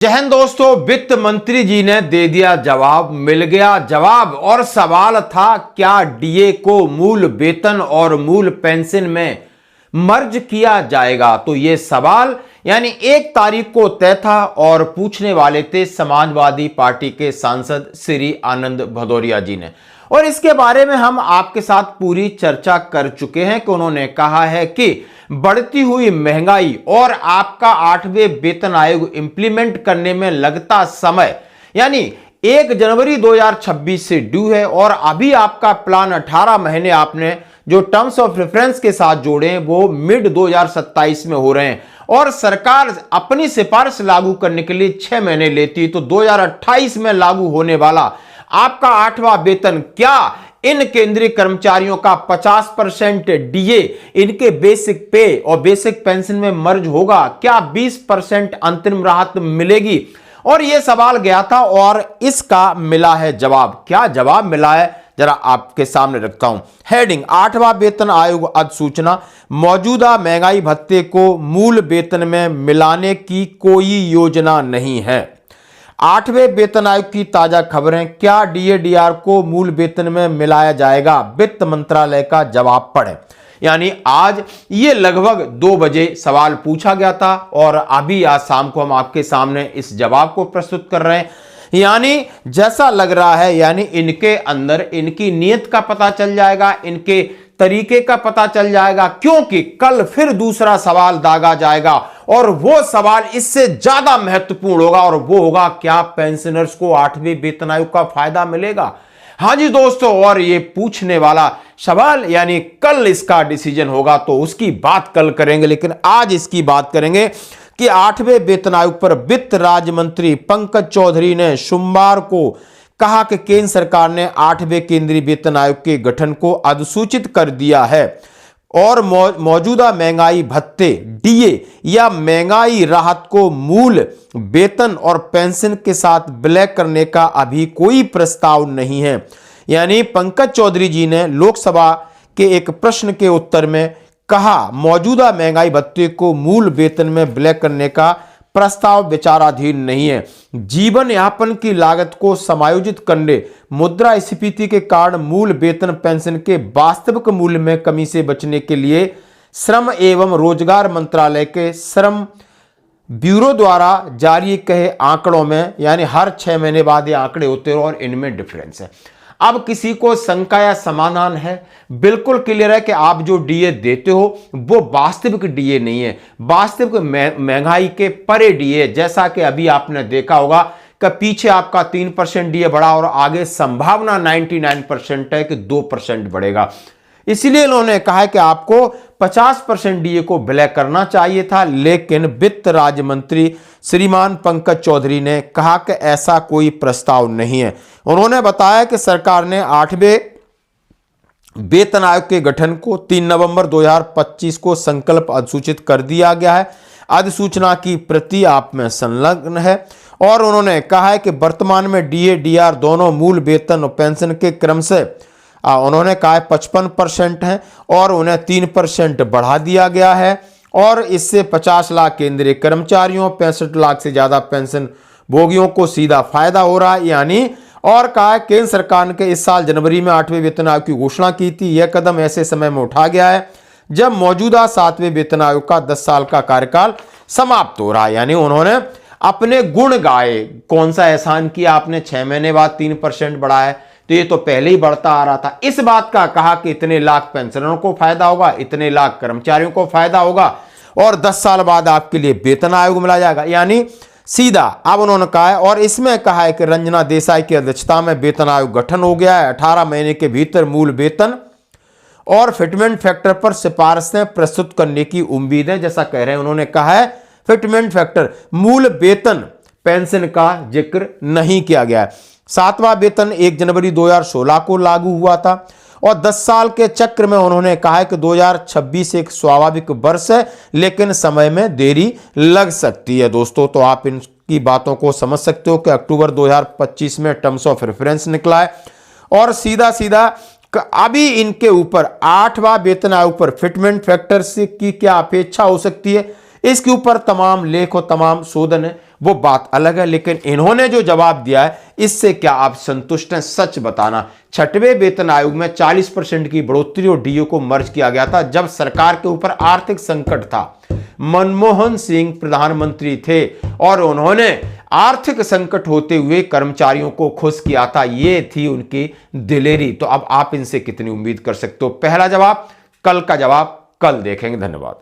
जय हिंद दोस्तों, वित्त मंत्री जी ने दे दिया जवाब, मिल गया जवाब। और सवाल था क्या डीए को मूल वेतन और मूल पेंशन में मर्ज किया जाएगा। तो यह सवाल यानी 1 तारीख को तय था और पूछने वाले थे समाजवादी पार्टी के सांसद श्री आनंद भदौरिया जी ने। और इसके बारे में हम आपके साथ पूरी चर्चा कर चुके हैं कि उन्होंने कहा है कि बढ़ती हुई महंगाई और आपका 8वें वेतन आयोग इंप्लीमेंट करने में लगता समय यानी 1 जनवरी 2026 से ड्यू है और अभी आपका प्लान 18 महीने आपने जो टर्म्स ऑफ रेफरेंस के साथ जोड़े हैं वो मिड 2027 में हो रहे हैं और सरकार अपनी सिफारिश लागू करने के लिए 6 महीने लेती है। तो 2028 में लागू होने वाला आपका 8वां वेतन क्या इन केंद्रीय कर्मचारियों का 50% डीए इनके बेसिक पे और बेसिक पेंशन में मर्ज होगा? क्या 20% अंतरिम राहत मिलेगी? और यह सवाल गया था और इसका मिला है जवाब। क्या जवाब मिला है जरा आपके सामने रखता हूं। हेडिंग 8वां वेतन आयोग अधिसूचना, मौजूदा महंगाई भत्ते को मूल वेतन में मिलाने की कोई योजना नहीं है। 8वें वेतन आयोग की ताजा खबरें, क्या डीए-डीआर को मूल वेतन में मिलाया जाएगा? वित्त मंत्रालय का जवाब पढ़ें। यानी आज ये लगभग 2 बजे सवाल पूछा गया था और अभी आज शाम को हम आपके सामने इस जवाब को प्रस्तुत कर रहे हैं। यानी जैसा लग रहा है यानी इनके अंदर इनकी नीयत का पता चल जाएगा, इनके तरीके का पता चल जाएगा, क्योंकि कल फिर दूसरा सवाल दागा जाएगा और वो सवाल इससे ज्यादा महत्वपूर्ण होगा और वो होगा क्या पेंशनर्स को 8वें वेतन आयोग का फायदा मिलेगा। हां जी दोस्तों, और ये पूछने वाला सवाल यानी कल इसका डिसीजन होगा तो उसकी बात कल करेंगे, लेकिन आज इसकी बात करेंगे कि 8वें वेतन आयोग पर वित्त राज्य मंत्री पंकज चौधरी ने सोमवार को कहा कि केंद्र सरकार ने 8वें केंद्रीय वेतन आयोग के गठन को अधिसूचित कर दिया है और मौजूदा महंगाई भत्ते डीए या महंगाई राहत को मूल वेतन और पेंशन के साथ विलय करने का अभी कोई प्रस्ताव नहीं है। यानी पंकज चौधरी जी ने लोकसभा के एक प्रश्न के उत्तर में कहा मौजूदा महंगाई भत्ते को मूल वेतन में विलय करने का प्रस्ताव विचाराधीन नहीं है। जीवन यापन की लागत को समायोजित करने, मुद्रास्फीति के कारण मूल वेतन पेंशन के वास्तविक मूल्य में कमी से बचने के लिए श्रम एवं रोजगार मंत्रालय के श्रम ब्यूरो द्वारा जारी कहे आंकड़ों में यानी हर 6 महीने बाद ये आंकड़े होते हैं और इनमें डिफरेंस है। अब किसी को शंका या समाधान है? बिल्कुल क्लियर है कि आप जो डीए देते हो वो वास्तविक डीए नहीं है, वास्तविक महंगाई के परे डीए। जैसा कि अभी आपने देखा होगा कि पीछे आपका 3% डीए बढ़ा और आगे संभावना 99% है कि 2% बढ़ेगा। इसलिए उन्होंने कहा है कि आपको 50% डीए को विलय करना चाहिए था, लेकिन वित्त राज्य मंत्री श्रीमान पंकज चौधरी ने कहा कि ऐसा कोई प्रस्ताव नहीं है। उन्होंने बताया कि सरकार ने 8वें वेतन आयोग के गठन को 3 नवंबर 2025 को संकल्प अधिसूचित कर दिया गया है। अधिसूचना की प्रति आप में संलग्न है और उन्होंने कहा है कि वर्तमान में डीए डीआर दोनों मूल वेतन और पेंशन के क्रम से उन्होंने कहा 55% है और उन्हें 3% बढ़ा दिया गया है और इससे 50 लाख केंद्रीय कर्मचारियों 65 लाख से ज्यादा पेंशन भोगियों को सीधा फायदा हो रहा है। यानी और कहा केंद्र सरकार ने इस साल जनवरी में 8वें वेतन आयोग की घोषणा की थी। यह कदम ऐसे समय में उठा गया है जब मौजूदा 7वें वेतन आयोग का 10 साल का कार्यकाल समाप्त हो रहा है। यानी उन्होंने अपने गुण गाए, कौन सा एहसान किया आपने, 6 महीने बाद 3% बढ़ा है, तो ये तो पहले ही बढ़ता आ रहा था। इस बात का कहा कि इतने लाख पेंशनरों को फायदा होगा, इतने लाख कर्मचारियों को फायदा होगा और 10 साल बाद आपके लिए वेतन आयोग मिला जाएगा, यानी सीधा। अब उन्होंने कहा है और इसमें कहा है कि रंजना देसाई की अध्यक्षता में वेतन आयोग गठन हो गया है। 18 महीने के भीतर मूल वेतन और फिटमेंट फैक्टर पर सिफारिशें प्रस्तुत करने की उम्मीद है। जैसा कह रहे हैं उन्होंने कहा है फिटमेंट फैक्टर, मूल वेतन पेंशन का जिक्र नहीं किया गया है। 7वां वेतन 1 जनवरी 2016 को लागू हुआ था और 10 साल के चक्र में उन्होंने कहा है कि 2026 एक स्वाभाविक वर्ष है, लेकिन समय में देरी लग सकती है। दोस्तों, तो आप इनकी बातों को समझ सकते हो कि अक्टूबर 2025 में टर्म्स ऑफ रेफरेंस निकला है और सीधा सीधा अभी इनके ऊपर 8वां वेतन आयोग पर फिटमेंट फैक्टर से की क्या अपेक्षा हो सकती है, इसके ऊपर तमाम लेख और तमाम शोधन है वो बात अलग है। लेकिन इन्होंने जो जवाब दिया है इससे क्या आप संतुष्ट हैं? सच बताना। 6वें वेतन आयोग में 40% की बढ़ोतरी और डीए को मर्ज किया गया था जब सरकार के ऊपर आर्थिक संकट था। मनमोहन सिंह प्रधानमंत्री थे और उन्होंने आर्थिक संकट होते हुए कर्मचारियों को खुश किया था। ये थी उनकी दिलेरी। तो अब आप इनसे कितनी उम्मीद कर सकते हो? पहला जवाब, कल का जवाब कल देखेंगे। धन्यवाद।